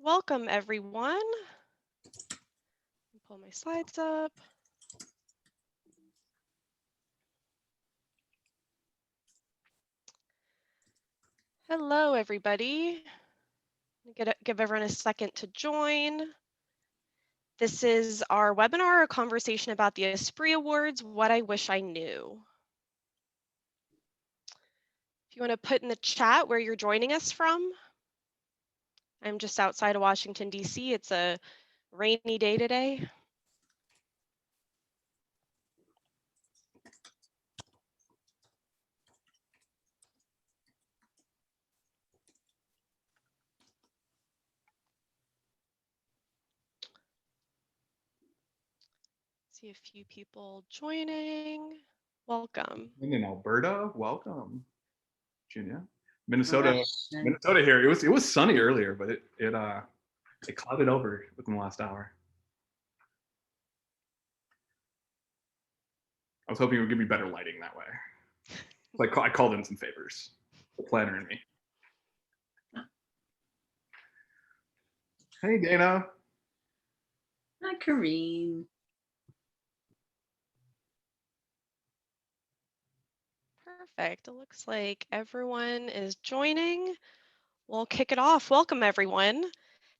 Welcome, everyone. Pull my slides up. Hello, everybody. Give everyone a second to join. This is our webinar, a conversation about the Esprit Awards, What I Wish I Knew. If you want to put in the chat where you're joining us from. I'm just outside of Washington, D.C. It's a rainy day today. See a few people joining. Welcome. In Alberta, welcome, Virginia, Minnesota here. It was sunny earlier, but it clouded over within the last hour. I was hoping it would give me better lighting that way. Like I called in some favors, the planner and me. Hey, Dana. Hi, Kareem. Perfect. It looks like everyone is joining. We'll kick it off. Welcome, everyone.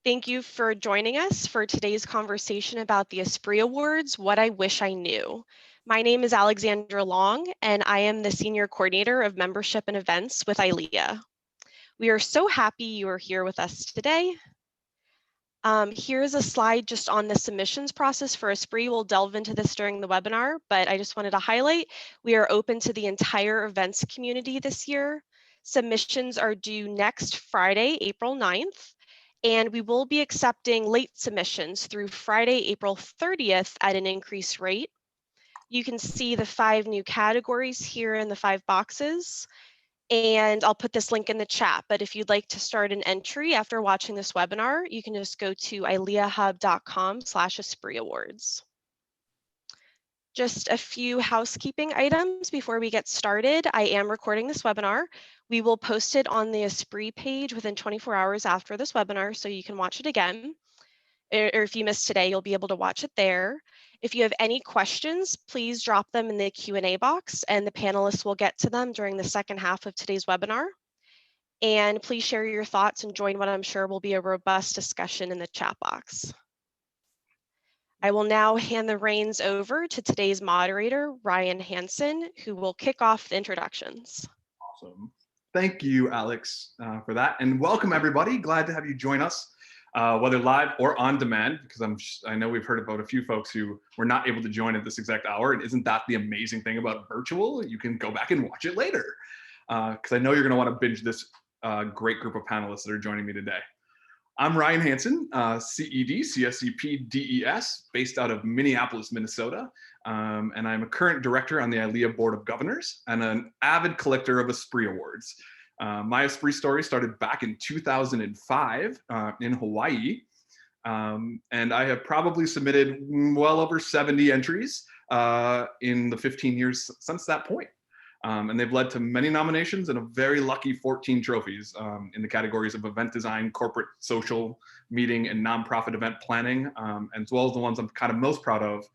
Thank you for joining us for today's conversation about the Esprit Awards, What I Wish I Knew. My name is Alexandra Long, and I am the Senior Coordinator of Membership and Events with ILEA. We are so happy you are here with us today. Here's a slide just on the submissions process for Esprit. We'll delve into this during the webinar, but I just wanted to highlight we are open to the entire events community this year. Submissions are due next Friday, April 9th, and we will be accepting late submissions through Friday, April 30th at an increased rate. You can see the 5 new categories here in the 5 boxes. And I'll put this link in the chat, but if you'd like to start an entry after watching this webinar, you can just go to ileahub.com/Esprit Awards. Just a few housekeeping items before we get started. I am recording this webinar. We will post it on the Esprit page within 24 hours after this webinar, so you can watch it again. Or if you missed today, you'll be able to watch it there. If you have any questions, please drop them in the Q&A box and the panelists will get to them during the second half of today's webinar. And please share your thoughts and join what I'm sure will be a robust discussion in the chat box. I will now hand the reins over to today's moderator, Ryan Hansen, who will kick off the introductions. Awesome. Thank you, Alex, for that. And welcome, everybody. Glad to have you join us. Whether live or on demand, because I know we've heard about a few folks who were not able to join at this exact hour. And isn't that the amazing thing about virtual? You can go back and watch it later, because I know you're going to want to binge this great group of panelists that are joining me today. I'm Ryan Hansen, CED, CSEP, DES, based out of Minneapolis, Minnesota. And I'm a current director on the ILEA Board of Governors and an avid collector of Esprit Awards. My Esprit story started back in 2005 in Hawaii, and I have probably submitted well over 70 entries in the 15 years since that point. And they've led to many nominations and a very lucky 14 trophies in the categories of event design, corporate, social, meeting, and nonprofit event planning, as well as the ones I'm kind of most proud of,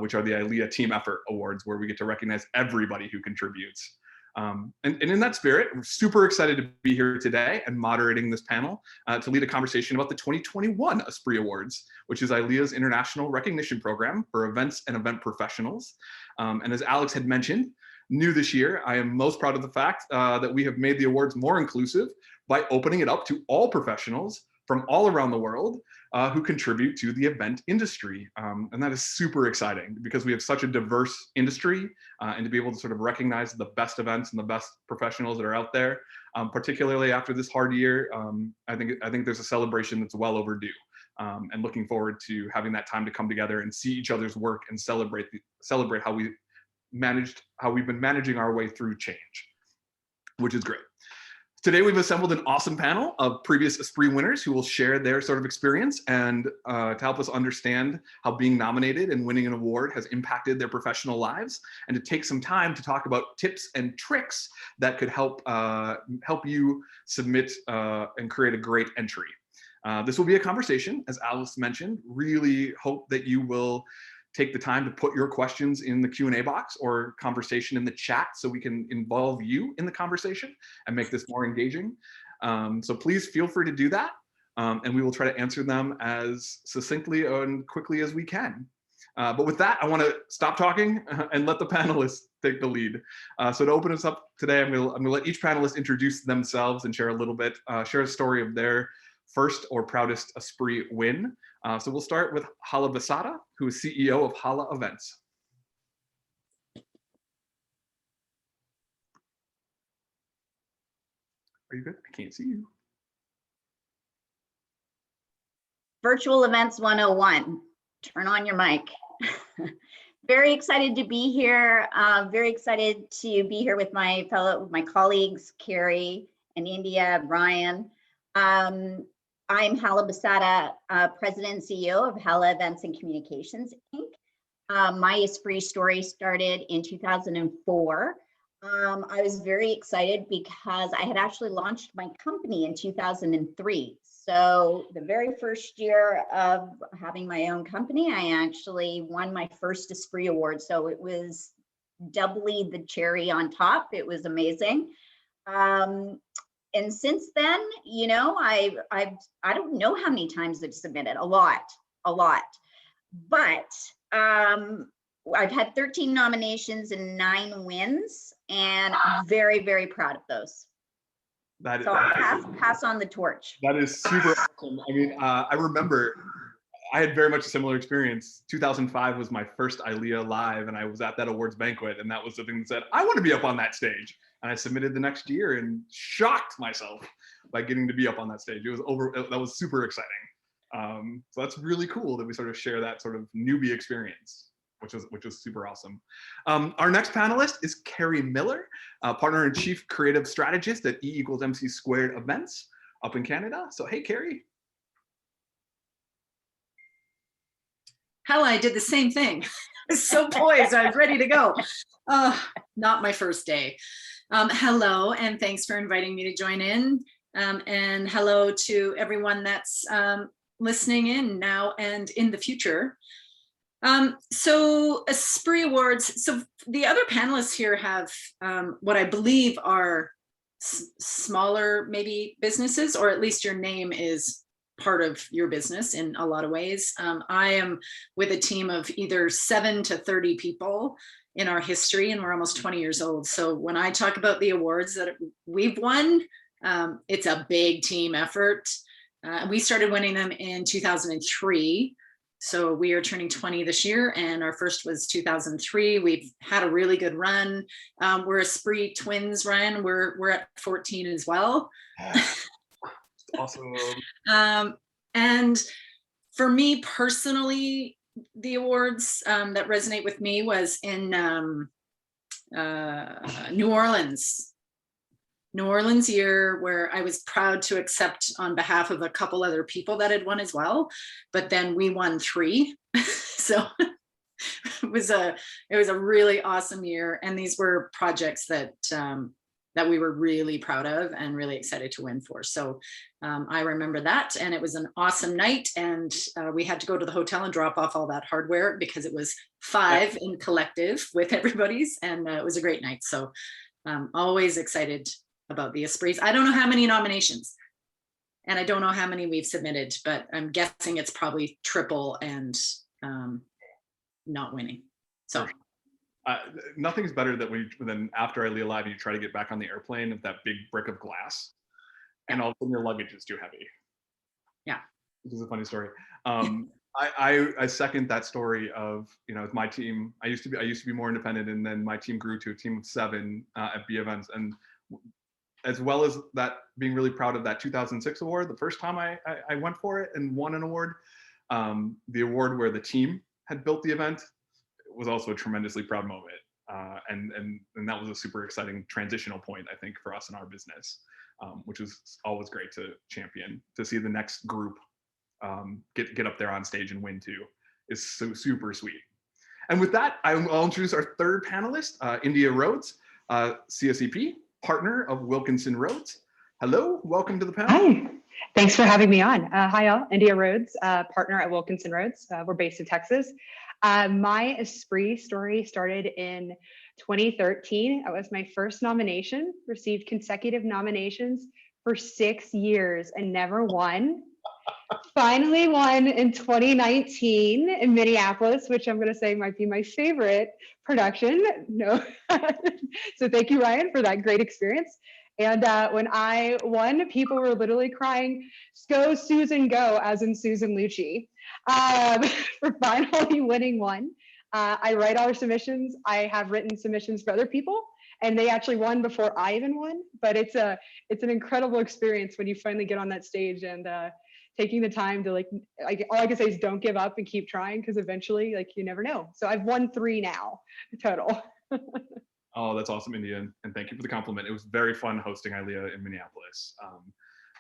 which are the ILEA Team Effort Awards, where we get to recognize everybody who contributes. And in that spirit, we're super excited to be here today and moderating this panel to lead a conversation about the 2021 Esprit Awards, which is ILEA's international recognition program for events and event professionals. And as Alex had mentioned, new this year, I am most proud of the fact that we have made the awards more inclusive by opening it up to all professionals from all around the world who contribute to the event industry. And that is super exciting because we have such a diverse industry, and to be able to sort of recognize the best events and the best professionals that are out there, particularly after this hard year, I think there's a celebration that's well overdue. And looking forward to having that time to come together and see each other's work and celebrate how we've been managing our way through change, which is great. Today, we've assembled an awesome panel of previous Esprit winners who will share their sort of experience and to help us understand how being nominated and winning an award has impacted their professional lives, and to take some time to talk about tips and tricks that could help you submit and create a great entry. This will be a conversation, as Alice mentioned. Really hope that you will take the time to put your questions in the Q&A box or conversation in the chat so we can involve you in the conversation and make this more engaging. So please feel free to do that, and we will try to answer them as succinctly and quickly as we can. But with that, I want to stop talking and let the panelists take the lead. So to open us up today, I'm going to let each panelist introduce themselves and share a little bit, share a story of their first or proudest Esprit win. So we'll start with Hala Basada, who is CEO of Hala Events. Are you good? I can't see you. Virtual Events 101. Turn on your mic. Very excited to be here. Very excited to be here with my colleagues, Carrie and India, Brian. I'm Hala Basada, President and CEO of Hala Events and Communications, Inc. My Esprit story started in 2004. I was very excited because I had actually launched my company in 2003. So the very first year of having my own company, I actually won my first Esprit Award. So it was doubly the cherry on top. It was amazing. And since then, you know, I don't know how many times I've submitted, a lot. But I've had 13 nominations and 9 wins, and I'm very, very proud of those. So I'll pass on the torch. That is super awesome. I mean, I remember I had very much a similar experience. 2005 was my first ILEA live, and I was at that awards banquet, and that was the thing that said, I want to be up on that stage. And I submitted the next year and shocked myself by getting to be up on that stage. That was super exciting. So that's really cool that we sort of share that sort of newbie experience, which was super awesome. Our next panelist is Carrie Miller, partner and chief creative strategist at E=MC² events up in Canada. So hey, Carrie. How I did the same thing. I was so poised, I was ready to go. Not my first day. Hello, and thanks for inviting me to join in. And hello to everyone that's listening in now and in the future. So Esprit Awards, so the other panelists here have what I believe are smaller maybe businesses, or at least your name is part of your business in a lot of ways. I am with a team of either 7 to 30 people in our history, and we're almost 20 years old. So when I talk about the awards that we've won, it's a big team effort. We started winning them in 2003. So we are turning 20 this year, and our first was 2003. We've had a really good run. We're Esprit twins, Ryan. We're at 14 as well. Awesome. And for me personally, the awards that resonate with me was in New Orleans year, where I was proud to accept on behalf of a couple other people that had won as well, but then we won 3. So it was a really awesome year, and these were projects that that we were really proud of and really excited to win for. So I remember that, and it was an awesome night, and we had to go to the hotel and drop off all that hardware because it was 5 in collective with everybody's, and it was a great night. So always excited about the Esprits. I don't know how many nominations, and I don't know how many we've submitted, but I'm guessing it's probably triple and not winning. So. Nothing's better than after ILEA Live, you try to get back on the airplane with that big brick of glass, and all of a sudden your luggage is too heavy. Yeah, which is a funny story. I second that story of, you know, with my team. I used to be more independent, and then my team grew to a team of 7 at B events, and as well as that, being really proud of that 2006 award, the first time I went for it and won an award. The award where the team had built the event was also a tremendously proud moment. And that was a super exciting transitional point, I think, for us in our business, which was always great to champion. To see the next group get up there on stage and win too is so super sweet. And with that, I'll introduce our third panelist, India Rhodes, CSEP, partner of Wilkinson Rhodes. Hello, welcome to the panel. Hi, Thanks for having me on. Hi, all. India Rhodes, partner at Wilkinson Rhodes. We're based in Texas. My Esprit story started in 2013. That was my first nomination, received consecutive nominations for 6 years and never won. Finally won in 2019 in Minneapolis, which I'm going to say might be my favorite production. No. So thank you, Ryan, for that great experience. And when I won, people were literally crying, "Go, Susan, go," as in Susan Lucci, for finally winning one. I write all our submissions. I have written submissions for other people, and they actually won before I even won. But it's an incredible experience when you finally get on that stage and taking the time to all I can say is don't give up and keep trying, because eventually you never know. So I've won 3 now total. Oh, that's awesome, India, and thank you for the compliment. It was very fun hosting ILEA in Minneapolis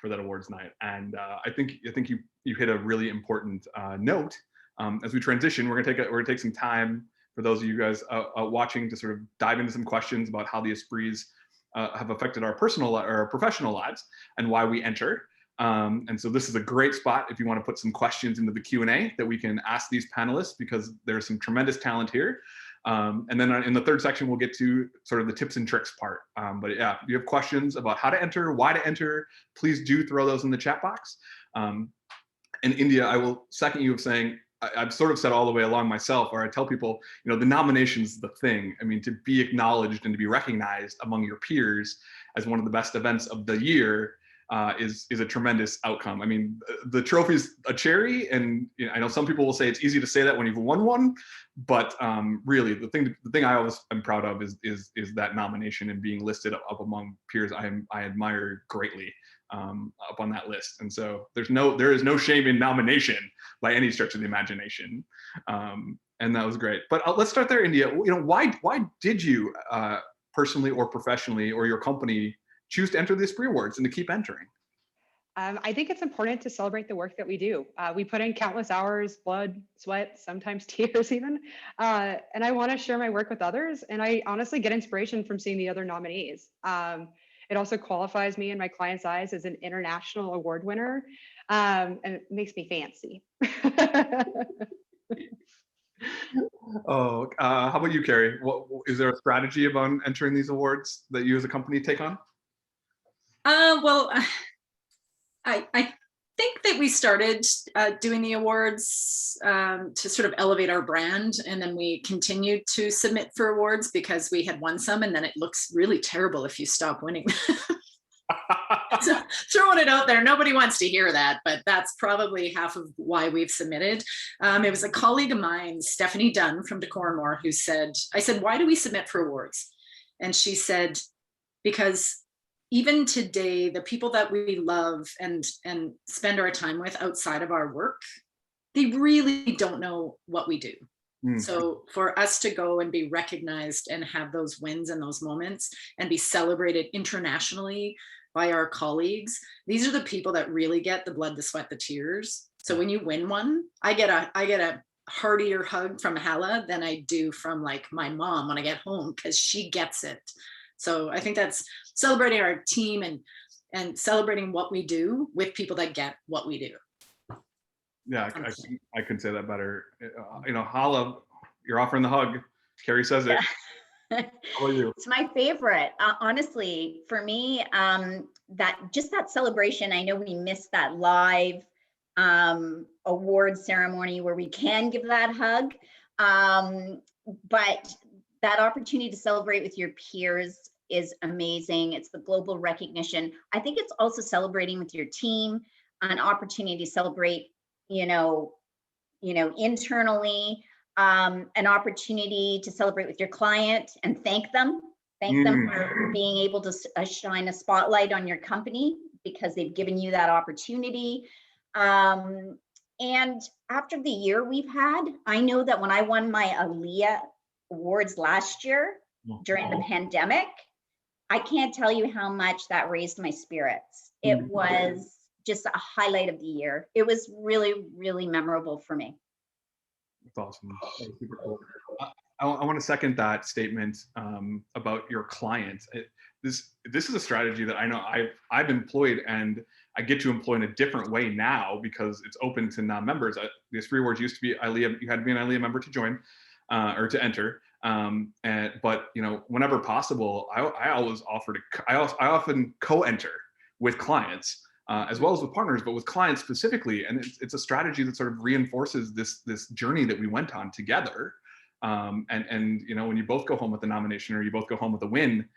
for that awards night, and I think you hit a really important note. As we transition, we're gonna take some time for those of you guys watching to sort of dive into some questions about how the Esprits have affected our personal or professional lives and why we enter. And so this is a great spot if you want to put some questions into the Q&A that we can ask these panelists, because there's some tremendous talent here. And then in the third section, we'll get to sort of the tips and tricks part. But yeah, if you have questions about how to enter, why to enter, please do throw those in the chat box. And India, I will second you of saying, I've sort of said all the way along myself, or I tell people, the nomination's the thing. I mean, to be acknowledged and to be recognized among your peers as one of the best events of the year is a tremendous outcome. I mean, the trophy's a cherry, and I know some people will say it's easy to say that when you've won one, but really the thing I always am proud of is that nomination and being listed up among peers I admire greatly up on that list. And so there is no shame in nomination by any stretch of the imagination, and that was great. But let's start there, India. Why did you personally or professionally or your company choose to enter the Esprit Awards and to keep entering? I think it's important to celebrate the work that we do. We put in countless hours, blood, sweat, sometimes tears even. And I want to share my work with others. And I honestly get inspiration from seeing the other nominees. It also qualifies me in my clients' eyes as an international award winner. And it makes me fancy. Oh, how about you, Carrie? Is there a strategy about entering these awards that you as a company take on? Well, I think that we started doing the awards to sort of elevate our brand, and then we continued to submit for awards because we had won some, and then it looks really terrible if you stop winning. So throwing it out there, nobody wants to hear that, but that's probably half of why we've submitted. It was a colleague of mine, Stephanie Dunn from Decormore, who said, I said, "Why do we submit for awards?" And she said, "Because even today, the people that we love and spend our time with outside of our work, they really don't know what we do." So for us to go and be recognized and have those wins and those moments and be celebrated internationally by our colleagues, these are the people that really get the blood, the sweat, the tears. So when you win one, I get a heartier hug from Hala than I do from my mom when I get home, because she gets it. So I think that's celebrating our team and celebrating what we do with people that get what we do. Yeah, I couldn't say that better. Hala, you're offering the hug. Carrie says it. How about you? It's my favorite. Honestly, for me, that celebration, I know we missed that live award ceremony where we can give that hug. But that opportunity to celebrate with your peers is amazing. It's the global recognition. I think it's also celebrating with your team, an opportunity to celebrate, internally, an opportunity to celebrate with your client and thank them for being able to shine a spotlight on your company because they've given you that opportunity. And after the year we've had, I know that when I won my ILEA awards last year during the pandemic, I can't tell you how much that raised my spirits. It was just a highlight of the year. It was really, really memorable for me. That's awesome. That was super cool. I want to second that statement about your client. this is a strategy that I know I've employed, and I get to employ in a different way now because it's open to non-members. The Esprit Awards used to be ILEA. You had to be an ILEA member to join or to enter. But whenever possible, I always offer to. I often co-enter with clients as well as with partners, but with clients specifically. And it's a strategy that sort of reinforces this journey that we went on together. And when you both go home with a nomination or you both go home with a win,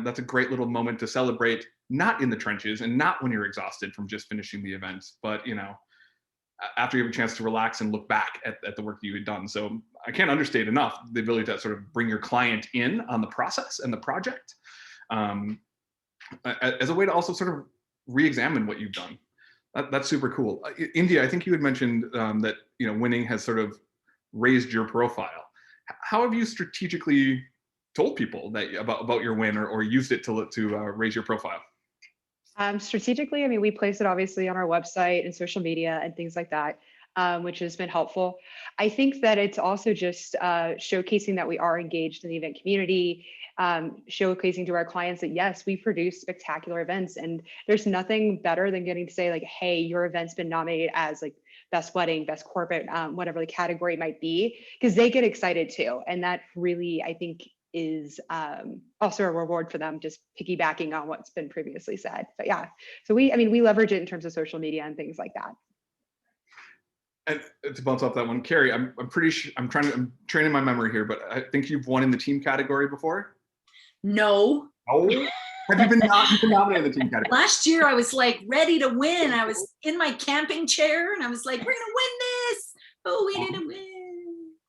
that's a great little moment to celebrate, not in the trenches and not when you're exhausted from just finishing the event, but after you have a chance to relax and look back at the work that you had done. So I can't understate enough the ability to sort of bring your client in on the process and the project as a way to also sort of re-examine what you've done. That's super cool. India, I think you had mentioned that winning has sort of raised your profile. How have you strategically told people that about your win or used it to raise your profile? Strategically, I mean, we place it obviously on our website and social media and things like that, which has been helpful. I think that it's also just showcasing that we are engaged in the event community, showcasing to our clients that yes, we produce spectacular events, and there's nothing better than getting to say like, hey, your event's been nominated as like best wedding, best corporate, whatever the category might be, because they get excited too. And that really, I think, is also a reward for them, just piggybacking on what's been previously said. But yeah, so we leverage it in terms of social media and things like that. And to bounce off that one, Carrie, I'm pretty sure I'm training my memory here, but I think you've won in the team category before. No. Oh, have you been nominated in the team category? Last year, I was like ready to win. I was in my camping chair, and I was like, "We're gonna win this! Oh, we didn't win."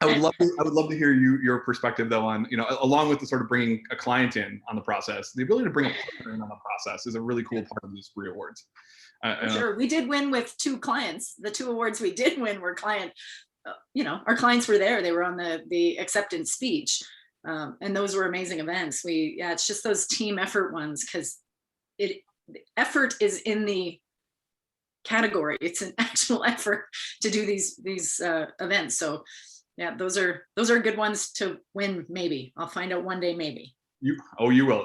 I would love to hear your perspective though on along with the sort of bringing a client in on the process, the ability to bring a partner in on the process is a really cool part of the Esprit Awards. Sure, we did win with 2 clients. The 2 awards we did win were client. Our clients were there. They were on the acceptance speech, and those were amazing events. It's just those team effort ones because effort is in the category. It's an actual effort to do these events. So. Yeah, those are good ones to win. Maybe I'll find out one day. Maybe you will.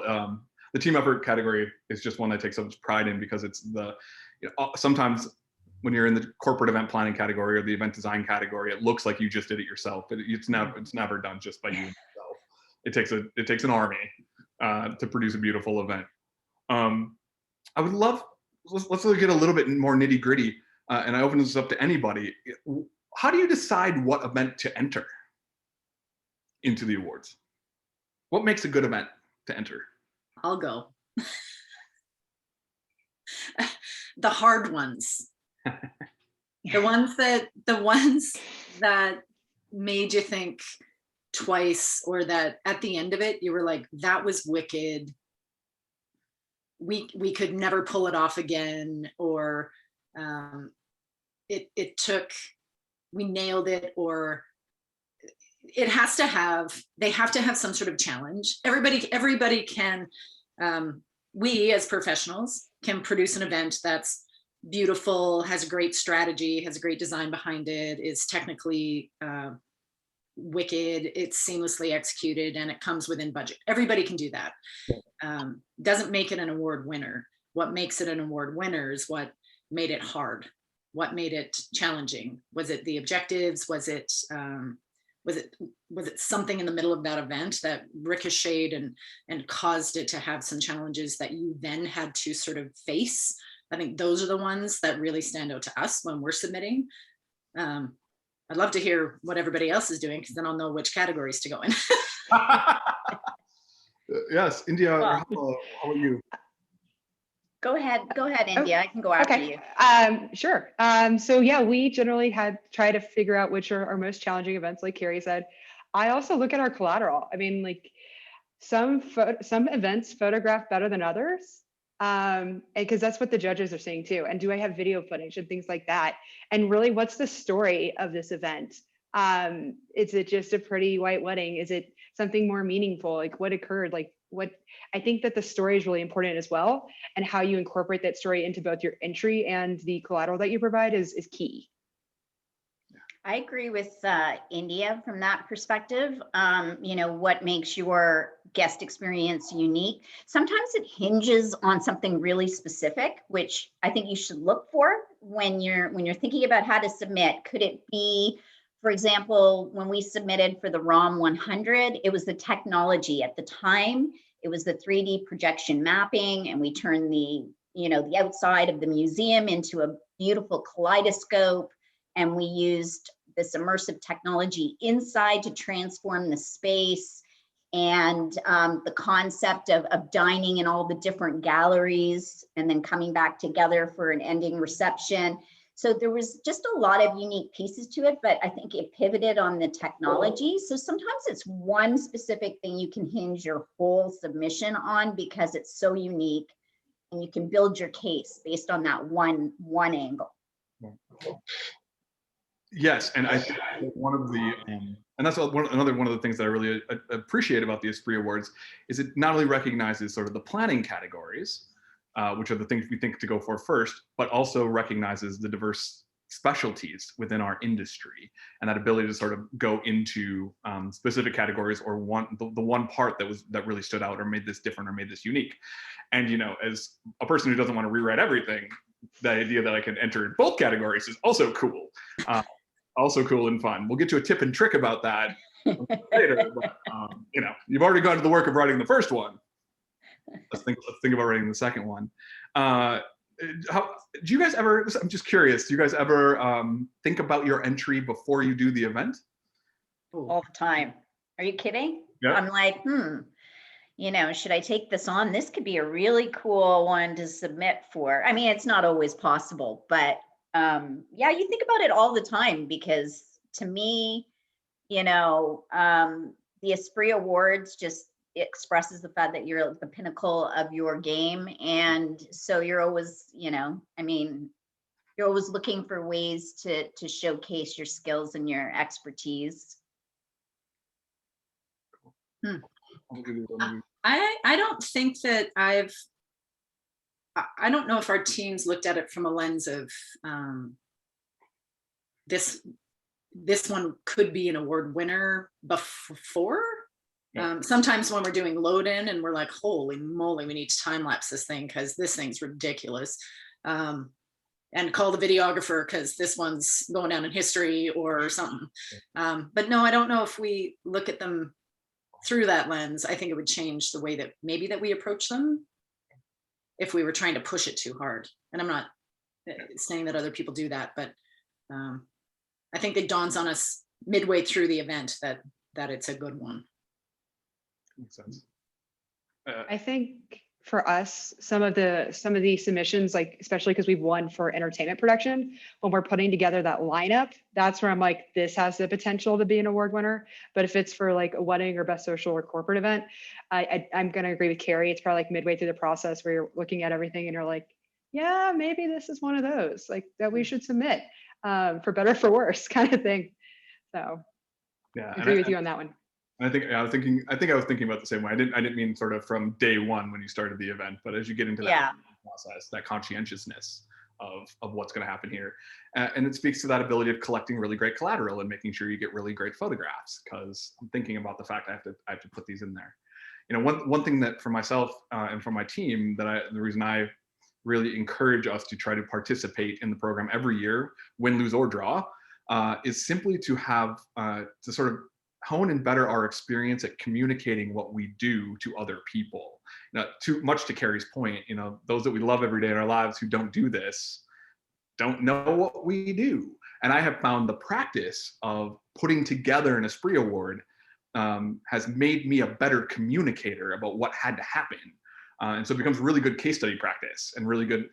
The team effort category is just one I take so much pride in because it's sometimes when you're in the corporate event planning category or the event design category, it looks like you just did it yourself, but it's never done just by you yourself. It takes an army to produce a beautiful event. I would love let's get a little bit more nitty gritty, and I open this up to anybody. How do you decide what event to enter into the awards? What makes a good event to enter? I'll go. The hard ones. The ones that made you think twice, or that at the end of it, you were like, that was wicked. We could never pull it off again, or we nailed it, or they have to have some sort of challenge. Everybody can, we as professionals can produce an event that's beautiful, has a great strategy, has a great design behind it, is technically wicked, it's seamlessly executed, and it comes within budget. Everybody can do that. Doesn't make it an award winner. What makes it an award winner is what made it hard. What made it challenging? Was it the objectives? Was it something in the middle of that event that ricocheted and caused it to have some challenges that you then had to sort of face? I think those are the ones that really stand out to us when we're submitting. I'd love to hear what everybody else is doing, because then I'll know which categories to go in. Yes, India, how about you? Go ahead, India. I can go after you. Sure. So yeah, we generally try to figure out which are our most challenging events, like Carrie said. I also look at our collateral. I mean, like some events photograph better than others, because that's what the judges are saying too. And do I have video footage and things like that? And really, what's the story of this event? Is it just a pretty white wedding? Is it something more meaningful? Like what occurred? Like what? I think that the story is really important as well, and how you incorporate that story into both your entry and the collateral that you provide is key. I agree with India from that perspective. What makes your guest experience unique? Sometimes it hinges on something really specific, which I think you should look for when you're thinking about how to submit. Could it be, for example, when we submitted for the ROM 100, it was the technology at the time. It was the 3D projection mapping, and we turned the outside of the museum into a beautiful kaleidoscope. And we used this immersive technology inside to transform the space, and the concept of dining in all the different galleries and then coming back together for an ending reception. So there was just a lot of unique pieces to it, but I think it pivoted on the technology. So sometimes it's one specific thing you can hinge your whole submission on because it's so unique, and you can build your case based on that one angle. Yes, and I think one of the, and that's another one of the things that I really appreciate about the Esprit Awards is it not only recognizes sort of the planning categories, which are the things we think to go for first, but also recognizes the diverse specialties within our industry and that ability to sort of go into specific categories or the one part that really stood out or made this different or made this unique. And as a person who doesn't want to rewrite everything, the idea that I can enter in both categories is also cool. Also cool and fun. We'll get to a tip and trick about that later, but you've already gone to the work of writing the first one. Let's think about writing the second one. Do you guys ever, I'm just curious, do you guys ever think about your entry before you do the event? All the time. Are you kidding? Yeah. I'm like, should I take this on? This could be a really cool one to submit for. I mean, it's not always possible, but yeah, you think about it all the time, because to me, the Esprit Awards just expresses the fact that you're at the pinnacle of your game. And so you're always, you're always looking for ways to showcase your skills and your expertise. I don't think that I don't know if our teams looked at it from a lens of this one could be an award winner before. Sometimes when we're doing load in and we're like, holy moly, we need to time lapse this thing because this thing's ridiculous. And call the videographer because this one's going down in history or something. But no, I don't know if we look at them through that lens. I think it would change the way that maybe that we approach them if we were trying to push it too hard. And I'm not saying that other people do that, but I think it dawns on us midway through the event that it's a good one. Makes sense. I think for us, some of the submissions, like especially because we've won for entertainment production, when we're putting together that lineup, that's where I'm like, this has the potential to be an award winner. But if it's for like a wedding or best social or corporate event, I'm going to agree with Carrie. It's probably like midway through the process where you're looking at everything and you're like, yeah, maybe this is one of those like that we should submit for better or for worse kind of thing. So yeah, I agree with you on that one. I think I was thinking about the same way. I didn't mean sort of from day one when you started the event, but as you get into that process, that conscientiousness of what's going to happen here, and it speaks to that ability of collecting really great collateral and making sure you get really great photographs. Because I'm thinking about the fact I have to put these in there. One thing that for myself and for my team the reason I really encourage us to try to participate in the program every year, win, lose, or draw, is simply to have to sort of hone and better our experience at communicating what we do to other people. Too much to Carrie's point, those that we love every day in our lives who don't do this don't know what we do. And I have found the practice of putting together an Esprit Award has made me a better communicator about what had to happen. And so it becomes really good case study practice and really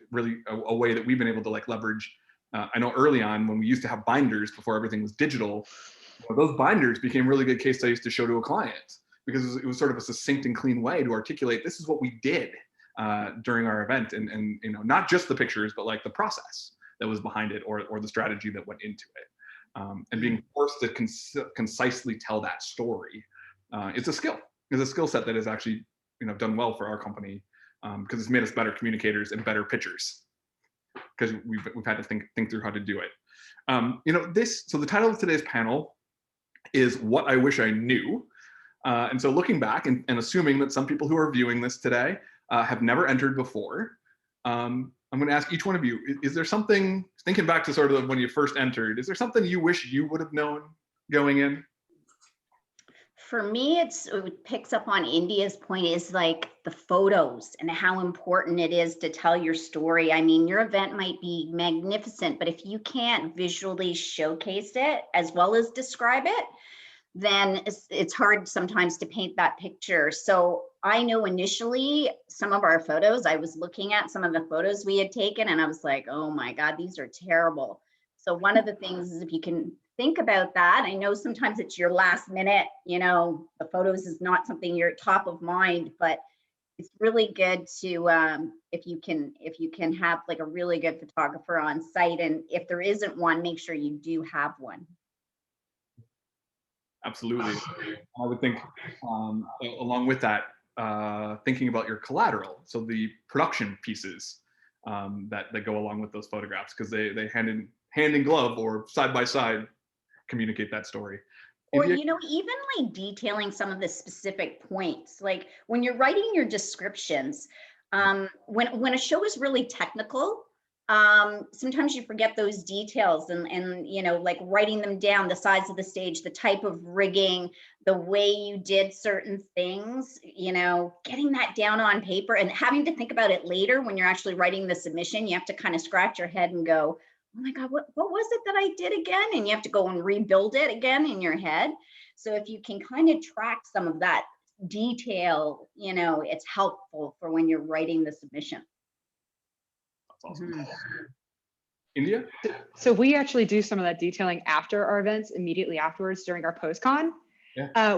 a way that we've been able to like leverage. I know early on when we used to have binders before everything was digital, those binders became really good case studies to show to a client because it was sort of a succinct and clean way to articulate this is what we did during our event, and not just the pictures, but like the process that was behind it or the strategy that went into it, and being forced to concisely tell that story. It's a skill. It's a skill set that is actually done well for our company because it's made us better communicators and better pitchers. because we've had to think through how to do it. So the title of today's panel is What I Wish I Knew. And so looking back and assuming that some people who are viewing this today have never entered before, I'm going to ask each one of you, is there something, thinking back to sort of when you first entered, is there something you wish you would have known going in? For me, it picks up on India's point, is like the photos and how important it is to tell your story. I mean, your event might be magnificent, but if you can't visually showcase it as well as describe it, then it's hard sometimes to paint that picture. So I know initially some of our photos, I was looking at some of the photos we had taken and I was like, oh my God, these are terrible. So one of the things is if you can think about that, I know sometimes it's your last minute, the photos is not something you're top of mind, but it's really good to, if you can have like a really good photographer on site. And if there isn't one, make sure you do have one. Absolutely. I would think along with that, thinking about your collateral, so the production pieces that go along with those photographs, because they hand in glove or side by side communicate that story. Or, even like detailing some of the specific points, like when you're writing your descriptions, when a show is really technical, sometimes you forget those details and like writing them down, the size of the stage, the type of rigging, the way you did certain things, getting that down on paper and having to think about it later when you're actually writing the submission. You have to kind of scratch your head and go, oh my God, what was it that I did again? And you have to go and rebuild it again in your head. So if you can kind of track some of that detail, it's helpful for when you're writing the submission. That's awesome. India? So we actually do some of that detailing after our events, immediately afterwards during our post-con,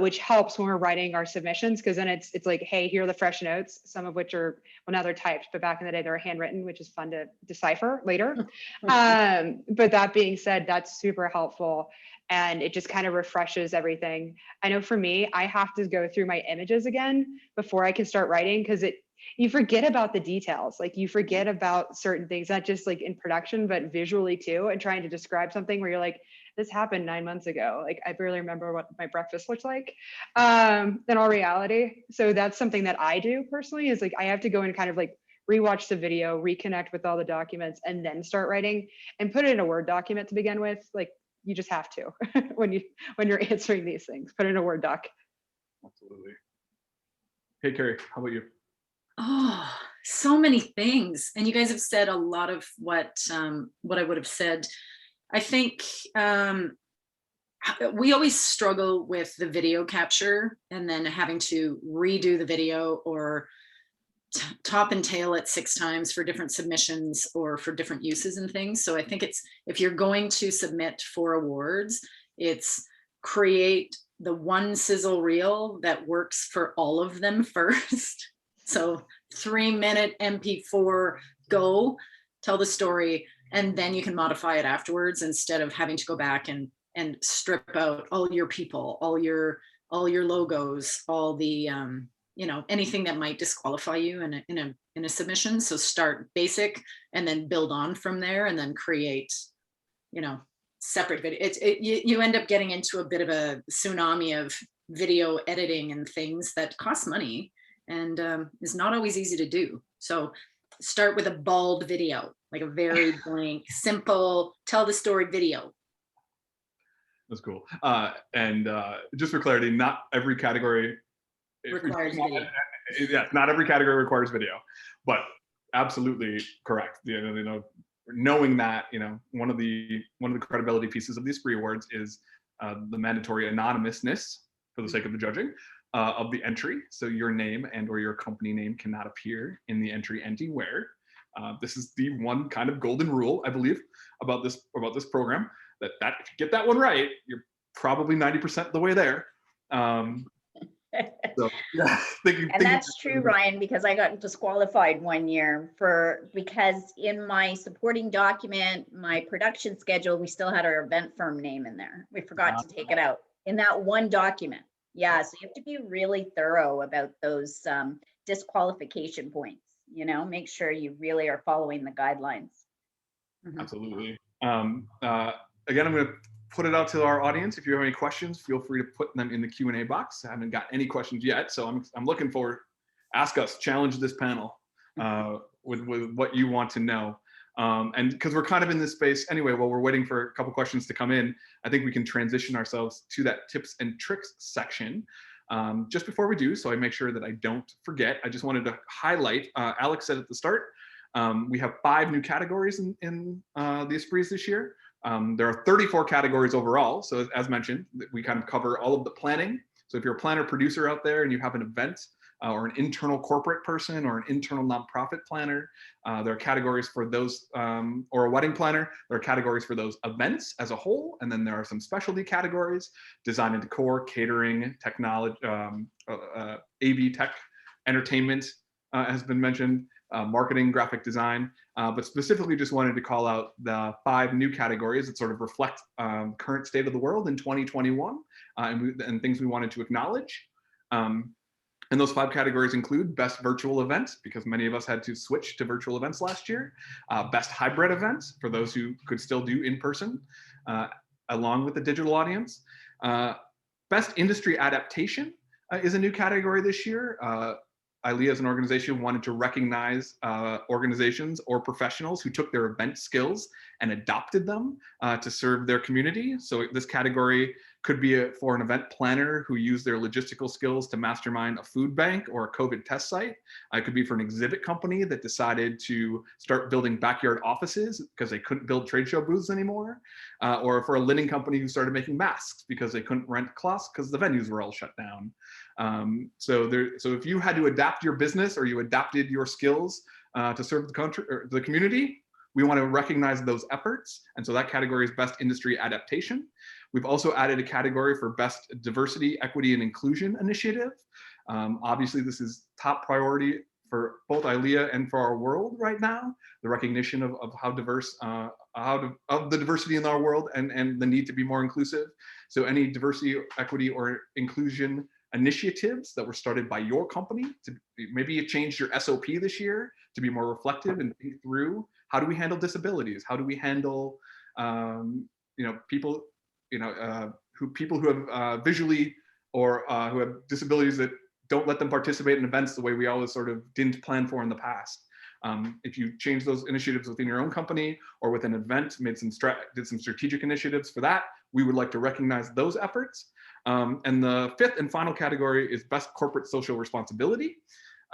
which helps when we're writing our submissions, because then it's like, hey, here are the fresh notes, some of which are, well, now they're typed, but back in the day they were handwritten, which is fun to decipher later. But that being said, that's super helpful. And it just kind of refreshes everything. I know for me, I have to go through my images again before I can start writing, because you forget about the details. Like you forget about certain things, not just like in production, but visually too, and trying to describe something where you're like, this happened 9 months ago. Like I barely remember what my breakfast looked like in all reality. So that's something that I do personally, is like, I have to go and kind of like rewatch the video, reconnect with all the documents, and then start writing and put it in a Word document to begin with. Like you just have to, when you're answering these things, put it in a Word doc. Absolutely. Hey, Carrie, how about you? Oh, so many things. And you guys have said a lot of what I would have said. I think we always struggle with the video capture and then having to redo the video or top and tail it 6 times for different submissions or for different uses and things. So I think if you're going to submit for awards, it's create the one sizzle reel that works for all of them first. So 3-minute MP4, go tell the story, and then you can modify it afterwards instead of having to go back and strip out all your people, all your logos, all the anything that might disqualify you in a submission. So start basic and then build on from there, and then create separate video. You end up getting into a bit of a tsunami of video editing and things that cost money and is not always easy to do. So start with a bald video, like a very blank, simple, tell the story video. That's cool. And just for clarity, not every category requires video. Yeah, not every category requires video, but absolutely correct. Knowing that, one of the credibility pieces of the Esprit Awards is the mandatory anonymousness for the sake of the judging of the entry. So your name and or your company name cannot appear in the entry anywhere. This is the one kind of golden rule, I believe, about this program. That if you get that one right, you're probably 90% of the way there. So, yeah, and that's true, Ryan, because I got disqualified one year because in my supporting document, my production schedule, we still had our event firm name in there. We forgot to take it out in that one document. Yeah, so you have to be really thorough about those disqualification points. Make sure you really are following the guidelines. Absolutely. Again, I'm going to put it out to our audience. If you have any questions, feel free to put them in the Q&A box. I haven't got any questions yet, so I'm looking forward. Ask us, challenge this panel with what you want to know. And because we're kind of in this space anyway, while we're waiting for a couple questions to come in, I think we can transition ourselves to that tips and tricks section. Just before we do, so I make sure that I don't forget, I just wanted to highlight, Alex said at the start, we have 5 new categories in the Esprits this year. There are 34 categories overall. So as mentioned, we kind of cover all of the planning. So if you're a planner producer out there and you have an event or an internal corporate person or an internal nonprofit planner, there are categories for those, or a wedding planner, there are categories for those events as a whole. And then there are some specialty categories: design and decor, catering, technology, AV tech, entertainment has been mentioned, marketing, graphic design, but specifically just wanted to call out the 5 new categories that sort of reflect current state of the world in 2021 and things we wanted to acknowledge. And those 5 categories include best virtual event, because many of us had to switch to virtual events last year, best hybrid event for those who could still do in person, along with the digital audience. Best industry adaptation is a new category this year. ILEA as an organization wanted to recognize organizations or professionals who took their event skills and adopted them to serve their community. So this category could be for an event planner who used their logistical skills to mastermind a food bank or a COVID test site. It could be for an exhibit company that decided to start building backyard offices because they couldn't build trade show booths anymore, or for a linen company who started making masks because they couldn't rent cloths because the venues were all shut down. So if you had to adapt your business or you adapted your skills to serve the country or the community, we want to recognize those efforts. And so that category is best industry adaptation. We've also added a category for best diversity, equity, and inclusion initiative. Obviously, this is top priority for both ILEA and for our world right now, the recognition of how diverse, of the diversity in our world and the need to be more inclusive. So any diversity, equity, or inclusion initiatives that were started by your company, to maybe you changed your SOP this year to be more reflective and think through, how do we handle disabilities? How do we handle people, people who have visually or who have disabilities that don't let them participate in events the way we always sort of didn't plan for in the past. If you change those initiatives within your own company or with an event, did some strategic initiatives for that, we would like to recognize those efforts. And the 5th and final category is best corporate social responsibility.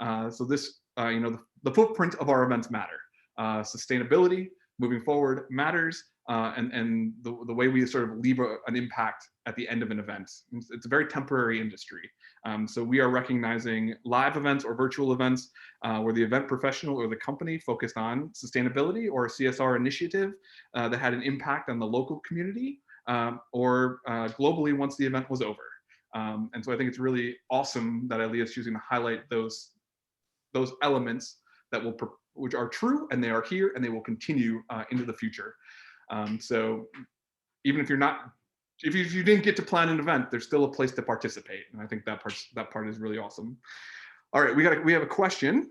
So this, the footprint of our events matter. Sustainability moving forward matters, and the way we sort of leave an impact at the end of an event. It's a very temporary industry. So we are recognizing live events or virtual events where the event professional or the company focused on sustainability or a CSR initiative that had an impact on the local community or globally once the event was over. And so I think it's really awesome that ILEA is choosing to highlight those elements that which are true, and they are here and they will continue into the future. So even if if you didn't get to plan an event, there's still a place to participate. And I think that part is really awesome. All right, we have a question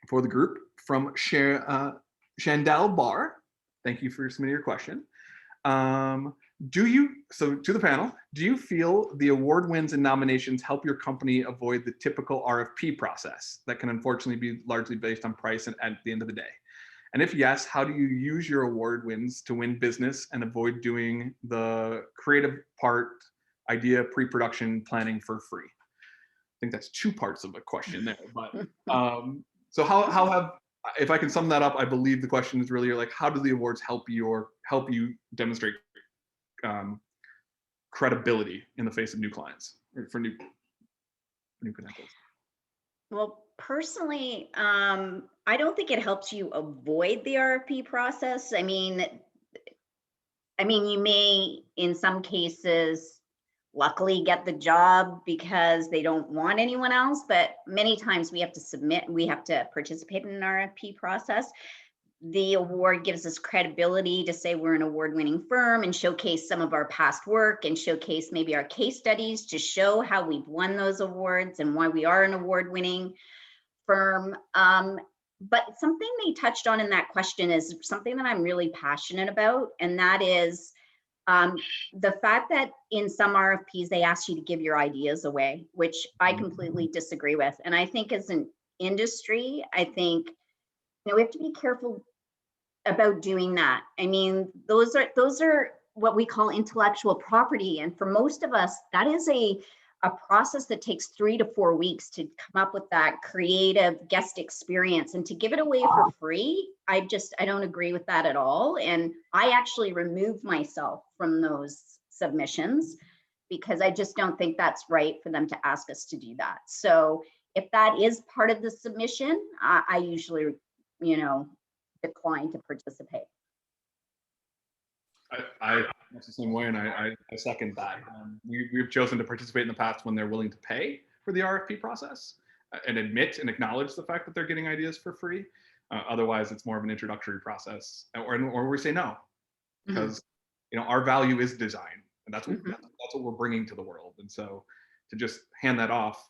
for the group from Chandel Barr. Thank you for submitting your question. So to the panel, do you feel the award wins and nominations help your company avoid the typical RFP process that can unfortunately be largely based on price at the end of the day? And if yes, how do you use your award wins to win business and avoid doing the creative part, idea, pre-production planning for free? I think that's 2 parts of a question there. But so how have, if I can sum that up, I believe the question is really like, how do the awards help you demonstrate credibility in the face of new clients or for new credentials? Well, personally, I don't think it helps you avoid the RFP process. I mean, you may, in some cases, luckily get the job because they don't want anyone else, but many times we have to participate in an RFP process. The award gives us credibility to say we're an award-winning firm and showcase some of our past work and showcase maybe our case studies to show how we've won those awards and why we are an award-winning firm. But something they touched on in that question is something that I'm really passionate about, and that is the fact that in some RFPs, they ask you to give your ideas away, which I completely disagree with. And I think as an industry, I think, we have to be careful about doing that. I mean, those are what we call intellectual property. And for most of us, that is a process that takes 3 to 4 weeks to come up with that creative guest experience, and to give it away for free. I don't agree with that at all. And I actually removed myself from those submissions because I just don't think that's right for them to ask us to do that. So if that is part of the submission, I usually, decline to participate. I that's the same way, and I second that. We've chosen to participate in the past when they're willing to pay for the RFP process and admit and acknowledge the fact that they're getting ideas for free. Otherwise, it's more of an introductory process, or we say no, because our value is design, and that's what we're bringing to the world. And so, to just hand that off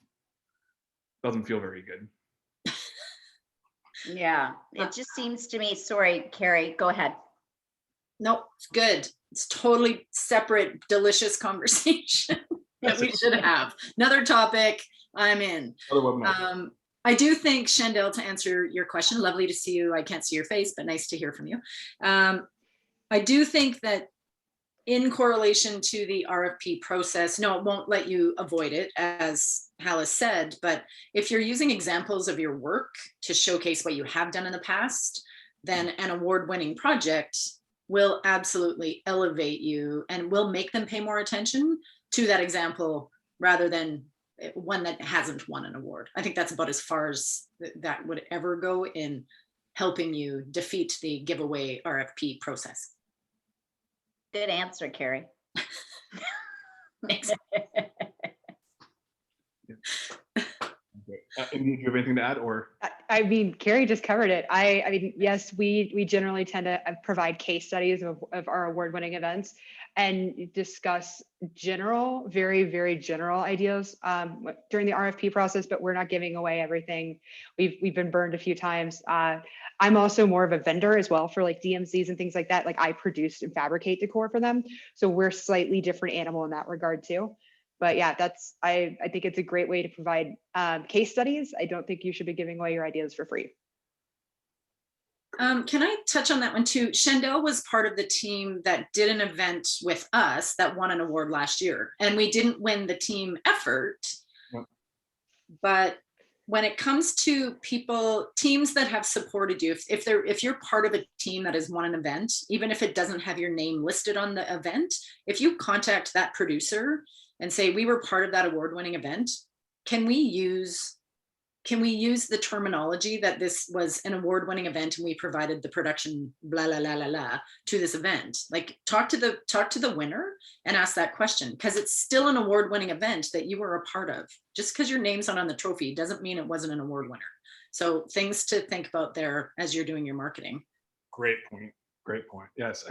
doesn't feel very good. Yeah, it just seems to me. Sorry, Carrie, go ahead. Nope, it's good. It's totally separate, delicious conversation that we should have. Another topic, I'm in. I do think, Shandell, to answer your question, lovely to see you. I can't see your face, but nice to hear from you. I do think that in correlation to the RFP process, no, it won't let you avoid it, as Hal said, but if you're using examples of your work to showcase what you have done in the past, then an award-winning project will absolutely elevate you and will make them pay more attention to that example rather than one that hasn't won an award. I think that's about as far as that would ever go in helping you defeat the giveaway RFP process. Good answer, Carrie. Thanks. Do you have anything to add, or? I mean, Carrie just covered it. I mean, yes, we generally tend to provide case studies of our award-winning events and discuss very, very general ideas during the RFP process, but we're not giving away everything. We've been burned a few times. I'm also more of a vendor as well for like DMCs and things like that. Like I produce and fabricate decor for them. So we're slightly different animal in that regard too. But yeah, I think it's a great way to provide case studies. I don't think you should be giving away your ideas for free. Can I touch on that one too? Shandell was part of the team that did an event with us that won an award last year, and we didn't win the team effort. But when it comes to teams that have supported you, if you're part of a team that has won an event, even if it doesn't have your name listed on the event, if you contact that producer and say, we were part of that award-winning event, can we use the terminology that this was an award-winning event and we provided the production blah la la la la to this event? Like talk to the winner and ask that question, because it's still an award-winning event that you were a part of. Just because your name's not on the trophy doesn't mean it wasn't an award winner. So things to think about there as you're doing your marketing. Great point. Yes,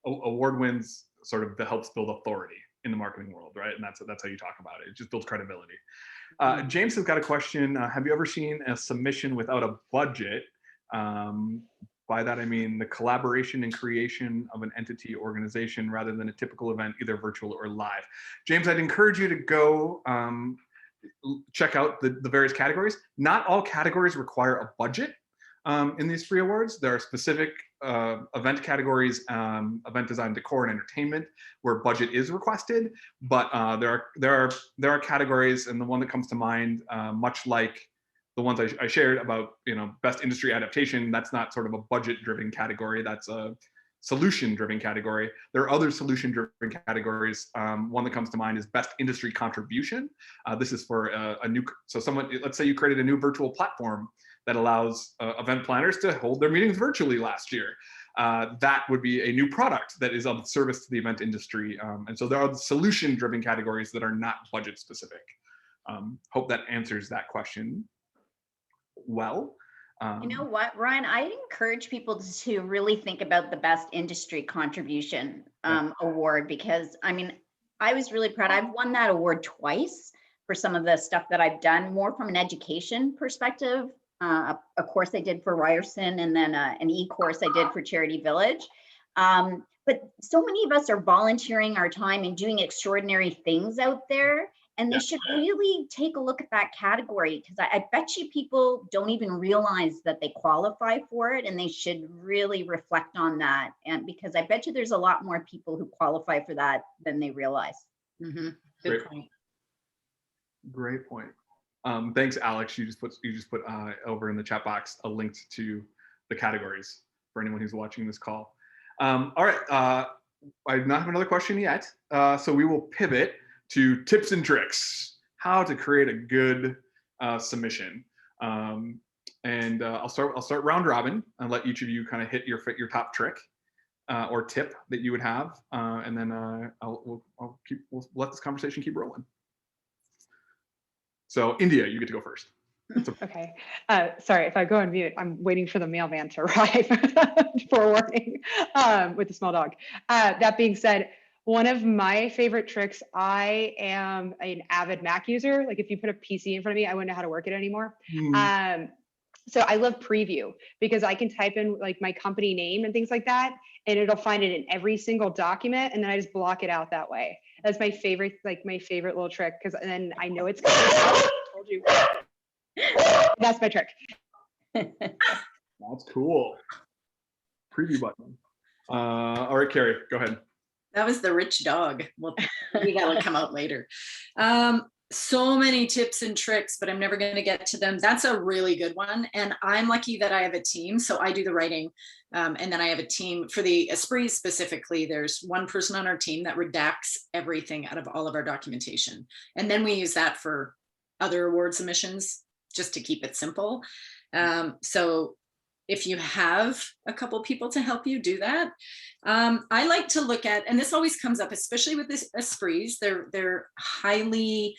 award wins sort of helps build authority in the marketing world, right? And that's how you talk about it. It just builds credibility. James has got a question. Have you ever seen a submission without a budget? By that, I mean the collaboration and creation of an entity organization rather than a typical event, either virtual or live. James, I'd encourage you to go check out the various categories. Not all categories require a budget in these Esprit Awards. There are specific event categories, event design, decor, and entertainment, where budget is requested. But there are categories, and the one that comes to mind, much like the ones I shared about, best industry adaptation. That's not sort of a budget-driven category. That's a solution-driven category. There are other solution-driven categories. One that comes to mind is best industry contribution. This is for let's say you created a new virtual platform that allows event planners to hold their meetings virtually last year. That would be a new product that is of service to the event industry. And so there are solution-driven categories that are not budget-specific. Hope that answers that question well. You know what, Ryan, I encourage people to really think about the best industry contribution award, because I was really proud. I've won that award twice for some of the stuff that I've done, more from an education perspective. a course I did for Ryerson, and then an e-course I did for Charity Village. But so many of us are volunteering our time and doing extraordinary things out there. And they should really take a look at that category, because I bet you people don't even realize that they qualify for it, and they should really reflect on that. And because I bet you there's a lot more people who qualify for that than they realize. Mm-hmm. Good point. Great point. Thanks, Alex. You just put over in the chat box a link to the categories for anyone who's watching this call. All right, I do not have another question yet, so we will pivot to tips and tricks, how to create a good submission. And I'll start round robin and let each of you kind of hit your top trick or tip that you would have, and then we'll let this conversation keep rolling. So India, you get to go first. Okay. Sorry, if I go on mute, I'm waiting for the mailman to arrive for a warning with the small dog. That being said, one of my favorite tricks, I am an avid Mac user. Like if you put a PC in front of me, I wouldn't know how to work it anymore. So I love Preview because I can type in like my company name and things like that, and it'll find it in every single document, and then I just block it out that way. That's my favorite, like my favorite little trick, because then I know it's coming. I told you. That's my trick. That's cool. Preview button. All right, Carrie, go ahead. That was the rich dog. Well, maybe that'll come out later. So many tips and tricks, but I'm never going to get to them. That's a really good one. And I'm lucky that I have a team. So I do the writing. And then I have a team for the Esprit specifically. There's one person on our team that redacts everything out of all of our documentation. And then we use that for other award submissions, just to keep it simple. So if you have a couple people to help you do that, I like to look at, and this always comes up, especially with this Esprits, they're highly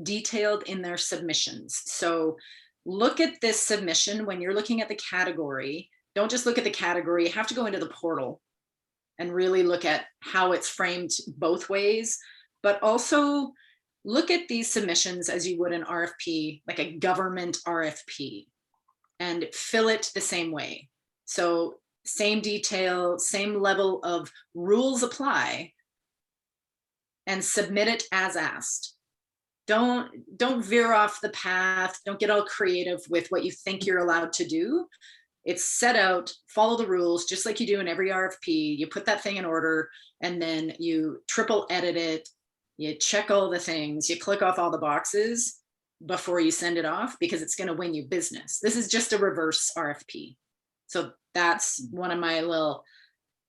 detailed in their submissions. So look at this submission when you're looking at the category. Don't just look at the category, you have to go into the portal and really look at how it's framed both ways, but also look at these submissions as you would an RFP, like a government RFP, and fill it the same way. So same detail, same level of rules apply, and submit it as asked. Don't veer off the path. Don't get all creative with what you think you're allowed to do. It's set out, follow the rules, just like you do in every RFP. You put that thing in order, and then you triple edit it. You check all the things, you click off all the boxes before you send it off, because it's going to win you business. This is just a reverse RFP. So that's one of my little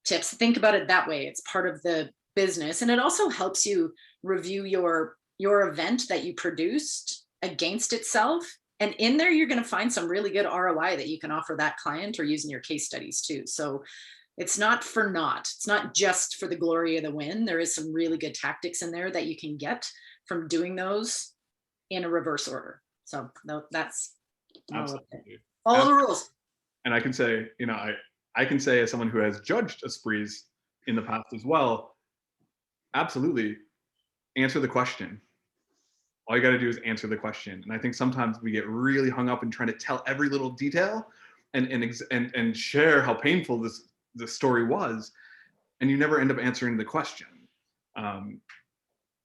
tips. Think about it that way. It's part of the business. And it also helps you review your event that you produced against itself. And in there, you're going to find some really good ROI that you can offer that client or use in your case studies too. So it's not for naught. It's not just for the glory of the win. There is some really good tactics in there that you can get from doing those in a reverse order. So that's all the rules. And I can say, I can say as someone who has judged Esprits in the past as well, absolutely answer the question. All you got to do is answer the question. And I think sometimes we get really hung up in trying to tell every little detail and share how painful the story was, and you never end up answering the question.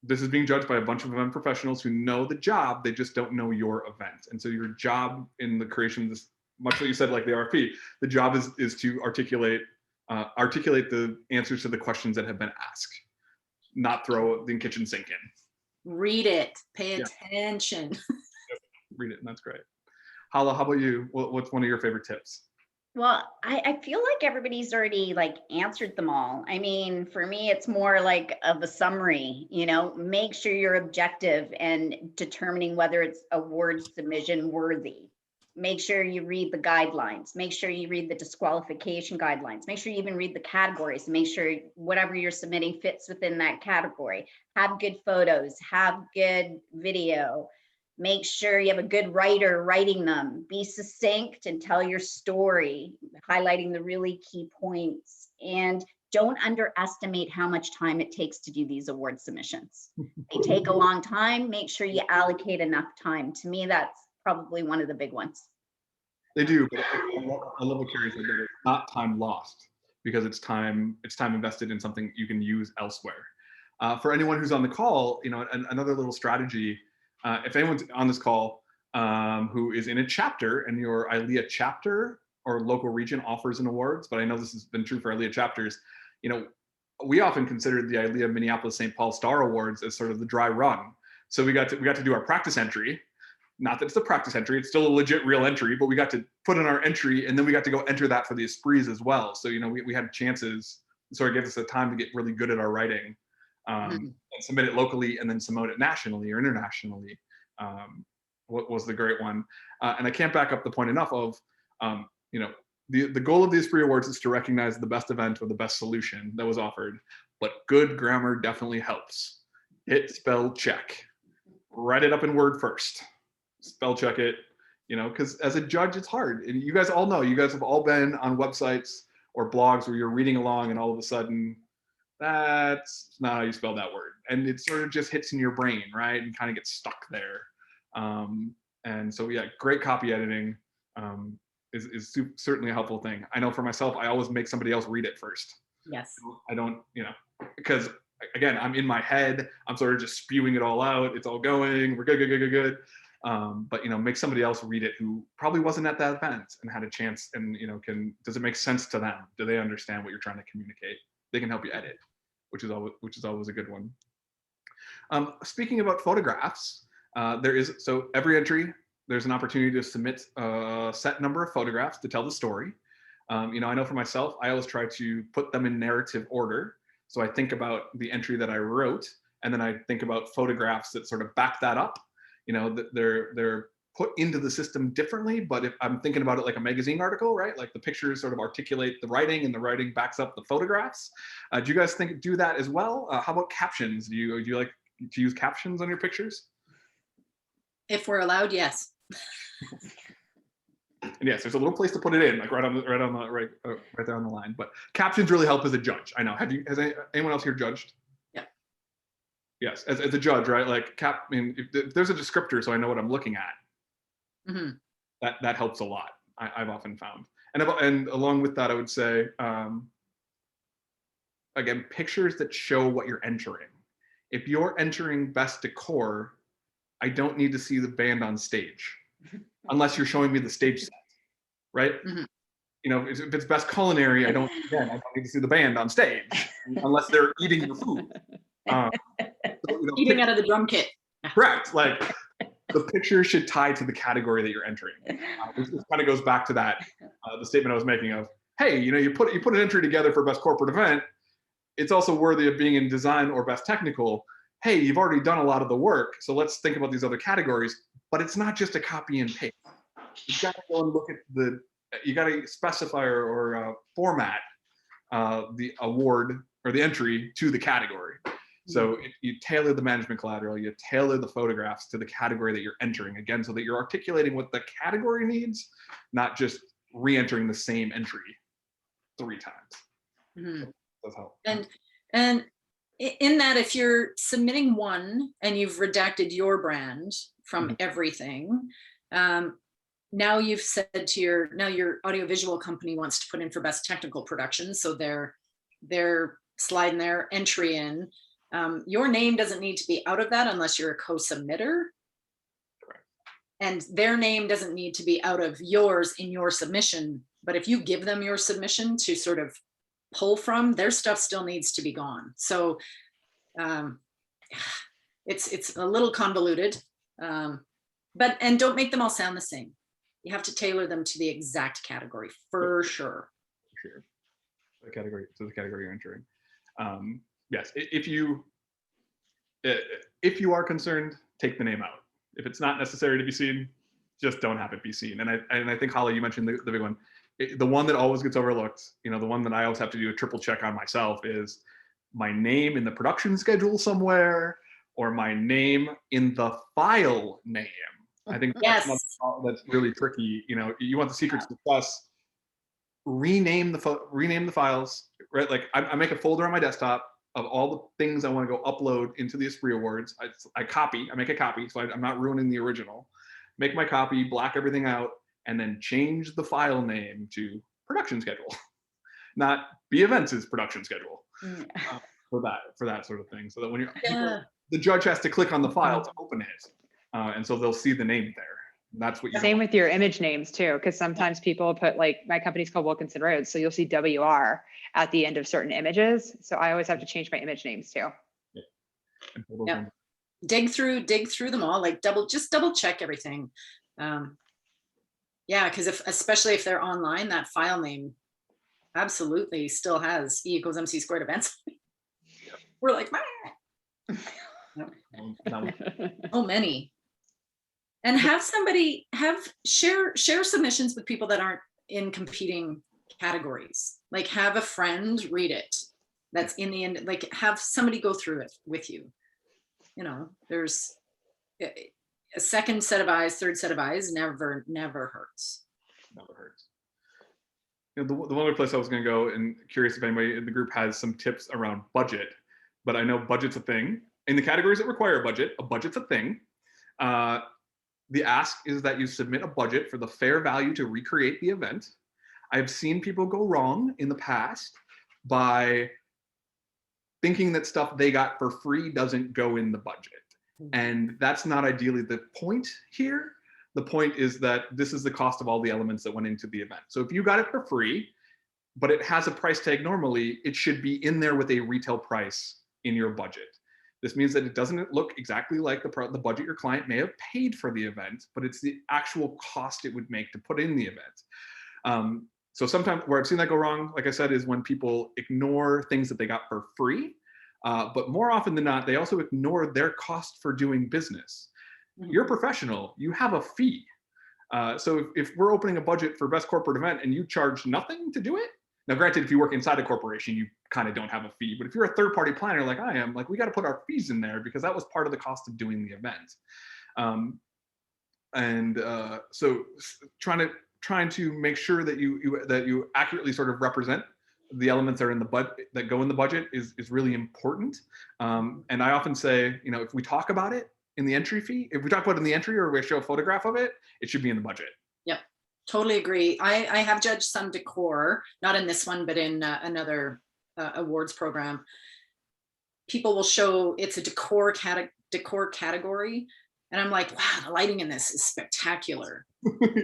This is being judged by a bunch of event professionals who know the job, they just don't know your event. And so your job in the creation of this, much like you said, like the RFP, the job is to articulate the answers to the questions that have been asked, not throw the kitchen sink in. Read it, pay attention. Read it, and that's great. Hala, how about you? What's one of your favorite tips? Well, I feel like everybody's already like answered them all. I mean, for me, it's more like of a summary, make sure you're objective and determining whether it's award submission worthy. Make sure you read the guidelines, make sure you read the disqualification guidelines, make sure you even read the categories, make sure whatever you're submitting fits within that category. Have good photos, have good video. Make sure you have a good writer writing them. Be succinct and tell your story, highlighting the really key points. And don't underestimate how much time it takes to do these award submissions. They take a long time. Make sure you allocate enough time. To me, that's probably one of the big ones. They do, but I love what Carrie said, that it's not time lost because it's time invested in something you can use elsewhere. For anyone who's on the call, another little strategy, if anyone's on this call who is in a chapter and your ILEA chapter or local region offers an awards, but I know this has been true for ILEA chapters, we often considered the ILEA Minneapolis St. Paul Star Awards as sort of the dry run. So we got to do our practice entry. Not that it's a practice entry, it's still a legit real entry, but we got to put in our entry and then we got to go enter that for the Esprits as well. So, we had chances, so it gave us the time to get really good at our writing and submit it locally and then submit it nationally or internationally. What was the great one. And I can't back up the point enough of, the goal of the Esprit Awards is to recognize the best event or the best solution that was offered, but good grammar definitely helps. Hit spell check. Write it up in Word first. Spell check it, because as a judge, it's hard. And you guys all know, you guys have all been on websites or blogs where you're reading along and all of a sudden, that's not how you spell that word. And it sort of just hits in your brain, right? And kind of gets stuck there. And so, yeah, great copy editing is certainly a helpful thing. I know for myself, I always make somebody else read it first. Yes. I don't, because again, I'm in my head, I'm sort of just spewing it all out. It's all going, we're good. But make somebody else read it who probably wasn't at that event and had a chance, and does it make sense to them? Do they understand what you're trying to communicate? They can help you edit, which is always a good one. Speaking about photographs, so every entry there's an opportunity to submit a set number of photographs to tell the story. I know for myself, I always try to put them in narrative order. So I think about the entry that I wrote, and then I think about photographs that sort of back that up. They're put into the system differently, but if I'm thinking about it like a magazine article, right? Like the pictures sort of articulate the writing and the writing backs up the photographs. Do you guys do that as well? How about captions? Do you like to use captions on your pictures? If we're allowed, yes. And yes, there's a little place to put it in, like right there on the line. But captions really help as a judge. I know. Has anyone else here judged? Yes, as a judge, right? Like if there's a descriptor, so I know what I'm looking at. That helps a lot. I've often found, and along with that, I would say, again, pictures that show what you're entering. If you're entering best decor, I don't need to see the band on stage, unless you're showing me the stage set, right? If it's best culinary, I don't need to see the band on stage, unless they're eating the food. Eating out of the drum kit. Correct. Like the picture should tie to the category that you're entering. This kind of goes back to that the statement I was making of, hey, you put an entry together for best corporate event. It's also worthy of being in design or best technical. Hey, you've already done a lot of the work, so let's think about these other categories. But it's not just a copy and paste. You got to go and look at you got to specify or format the award or the entry to the category. So you tailor the management collateral, you tailor the photographs to the category that you're entering, again, so that you're articulating what the category needs, not just re-entering the same entry 3 times. Does help. And in that, if you're submitting one and you've redacted your brand from everything, now you've said to your audiovisual company wants to put in for best technical production, so they're sliding their entry in. Your name doesn't need to be out of that unless you're a co-submitter. Correct. And their name doesn't need to be out of yours in your submission. But if you give them your submission to sort of pull from, their stuff still needs to be gone. So it's a little convoluted, but don't make them all sound the same. You have to tailor them to the exact category for sure. Sure. The category you're entering. Yes, if you are concerned, take the name out. If it's not necessary to be seen, just don't have it be seen. And I think, Holly, you mentioned the big one. The one that always gets overlooked, the one that I always have to do a triple check on myself is my name in the production schedule somewhere, or my name in the file name. I think that's really tricky. You want the secret success. Rename the files, right? Like I make a folder on my desktop of all the things I want to go upload into the Esprit Awards. I make a copy, so I'm not ruining the original. Make my copy, black everything out, and then change the file name to production schedule, not be events' production schedule. For that sort of thing, so that when the judge has to click on the file to open it, and so they'll see the name there. That's what you Same want. with your image names too, because sometimes people put, like, my company's called Wilkinson Rhodes, so you'll see WR at the end of certain images. So I always have to change my image names too. Yeah. Dig through them all, like just double check everything. Yeah, because especially if they're online, that file name absolutely still has E=MC² events. We're like, oh, many. And have somebody share submissions with people that aren't in competing categories. Like, have a friend read it. That's in the end, like, have somebody go through it with you. You know, there's a second set of eyes, third set of eyes never hurts. Never hurts. You know, the one other place I was going to go, and curious if anybody in the group has some tips around budget, but I know budget's a thing. In the categories that require a budget's a thing. The ask is that you submit a budget for the fair value to recreate the event. I've seen people go wrong in the past by thinking that stuff they got for free doesn't go in the budget. And that's not ideally the point here. The point is that this is the cost of all the elements that went into the event. So if you got it for free, but it has a price tag normally, it should be in there with a retail price in your budget. This means that it doesn't look exactly like the budget your client may have paid for the event, but it's the actual cost it would make to put in the event. So sometimes where I've seen that go wrong, like I said, is when people ignore things that they got for free. But more often than not, they also ignore their cost for doing business. You're a professional, you have a fee. So if we're opening a budget for best corporate event and you charge nothing to do it, now granted, if you work inside a corporation, you kind of don't have a fee, but if you're a third-party planner like I am, like, we got to put our fees in there because that was part of the cost of doing the event. So trying to make sure that you accurately sort of represent the elements that are in the that go in the budget is really important. And I often say, you know, if we talk about it in the entry fee, if we talk about it in the entry or we show a photograph of it, it should be in the budget. Yep, totally agree. I have judged some decor, not in this one, but in another awards program. People will show it's a decor category. And I'm like, wow, the lighting in this is spectacular.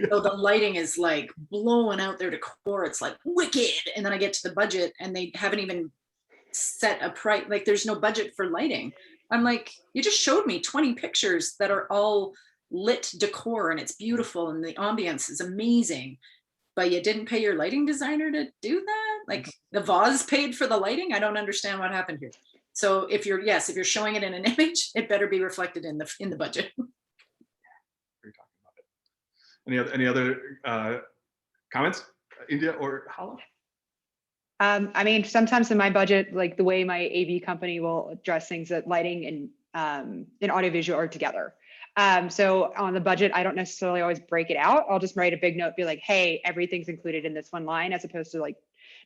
So the lighting is like blowing out their decor. It's like wicked. And then I get to the budget and they haven't even set a price. Like, there's no budget for lighting. I'm like, you just showed me 20 pictures that are all lit decor and it's beautiful and the ambience is amazing, but you didn't pay your lighting designer to do that? Like, the vase paid for the lighting? I don't understand what happened here. So if you're showing it in an image, it better be reflected in the budget. We're talking about it. Any other comments, India or Hala? I mean, sometimes in my budget, like the way my AV company will address things, that lighting and audiovisual are together. So on the budget, I don't necessarily always break it out. I'll just write a big note, be like, hey, everything's included in this one line, as opposed to like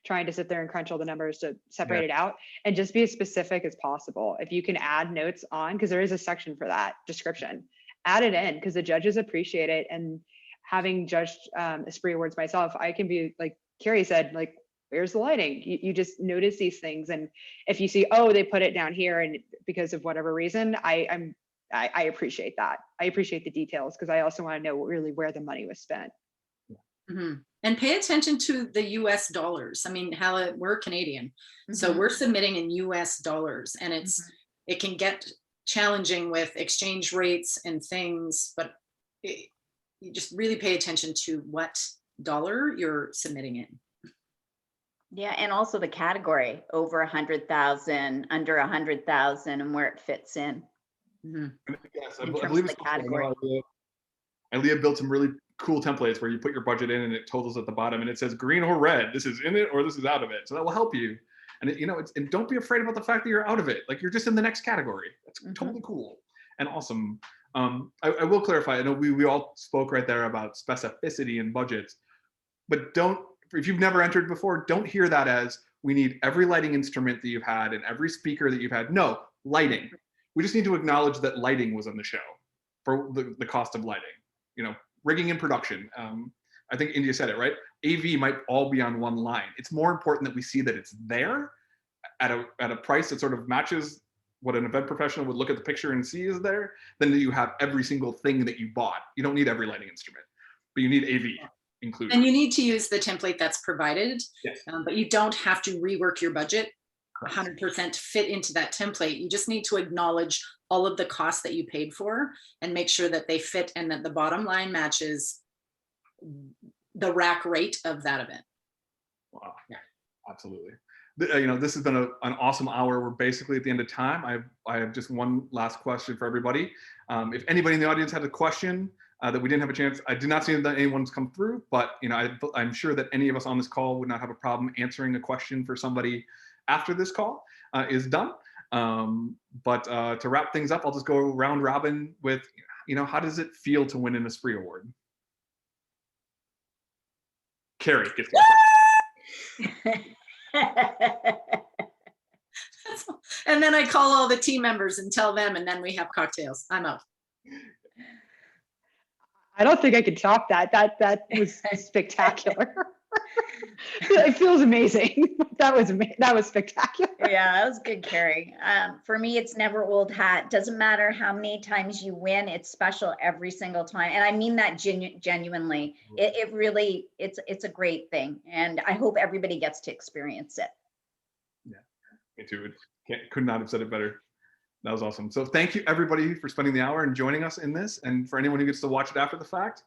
trying to sit there and crunch all the numbers to separate it out, and just be as specific as possible. If you can add notes on, because there is a section for that description, add it in, because the judges appreciate it. And having judged Esprit Awards myself, I can be like Carrie said, like, where's the lighting? You just notice these things. And if you see, oh, they put it down here and because of whatever reason, I appreciate that. I appreciate the details, because I also want to know really where the money was spent. Mm-hmm. And pay attention to the US dollars. I mean, we're Canadian, so we're submitting in US dollars, and it can get challenging with exchange rates and things, but you just really pay attention to what dollar you're submitting in. Yeah, and also the category, over 100,000, under 100,000, and where it fits in. Yes, I In believe terms of it's the category. ILEA built some really cool templates where you put your budget in and it totals at the bottom and it says green or red. This is in it or this is out of it. So that will help you. And and don't be afraid about the fact that you're out of it. Like, you're just in the next category. That's totally cool and awesome. I will clarify. I know we all spoke right there about specificity and budgets, but if you've never entered before, don't hear that as we need every lighting instrument that you've had and every speaker that you've had. No, lighting. We just need to acknowledge that lighting was on the show for the cost of lighting, rigging and production. I think India said it, right? AV might all be on one line. It's more important that we see that it's there at a price that sort of matches what an event professional would look at the picture and see is there, than that you have every single thing that you bought. You don't need every lighting instrument, but you need AV included. And you need to use the template that's provided, Yes. But you don't have to rework your budget 100% to fit into that template. You just need to acknowledge all of the costs that you paid for and make sure that they fit and that the bottom line matches the rack rate of that event. Wow. Yeah, absolutely. This has been an awesome hour. We're basically at the end of time. I have just one last question for everybody. If anybody in the audience had a question that we didn't have a chance, I did not see that anyone's come through, but I'm sure that any of us on this call would not have a problem answering a question for somebody after this call is done. But to wrap things up, I'll just go round robin with, how does it feel to win an Esprit Award? Carrie gets And then I call all the team members and tell them, and then we have cocktails. I'm out. I don't think I could top that. That was spectacular. It feels amazing. That was spectacular. Yeah, that was good, Carrie. For me, it's never old hat. Doesn't matter how many times you win, it's special every single time. And I mean that genuinely. It really, it's a great thing. And I hope everybody gets to experience it. Yeah, me too. Could not have said it better. That was awesome. So thank you everybody for spending the hour and joining us in this. And for anyone who gets to watch it after the fact,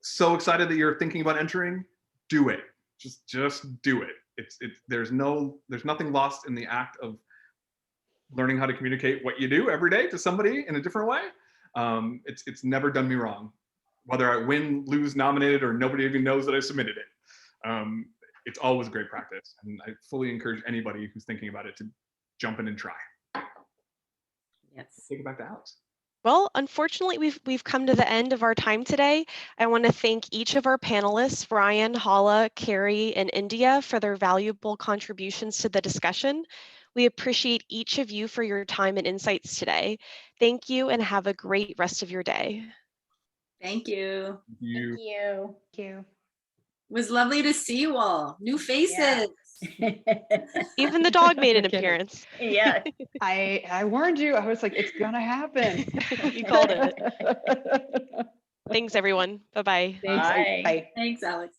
so excited that you're thinking about entering, do it. Just do it. There's nothing lost in the act of learning how to communicate what you do every day to somebody in a different way. It's never done me wrong, whether I win, lose, nominated, or nobody even knows that I submitted it. It's always great practice, and I fully encourage anybody who's thinking about it to jump in and try. Yes. Take it back to Alex. Well, unfortunately, we've come to the end of our time today. I want to thank each of our panelists, Ryan, Hala, Carrie, and India, for their valuable contributions to the discussion. We appreciate each of you for your time and insights today. Thank you and have a great rest of your day. Thank you. Thank you. Thank you. It was lovely to see you all. New faces. Even the dog made an No kidding. appearance. Yeah. I warned you. I was like, it's gonna happen. You called it. Thanks, everyone. Bye-bye. Thanks. Bye. Bye. Thanks, Alex.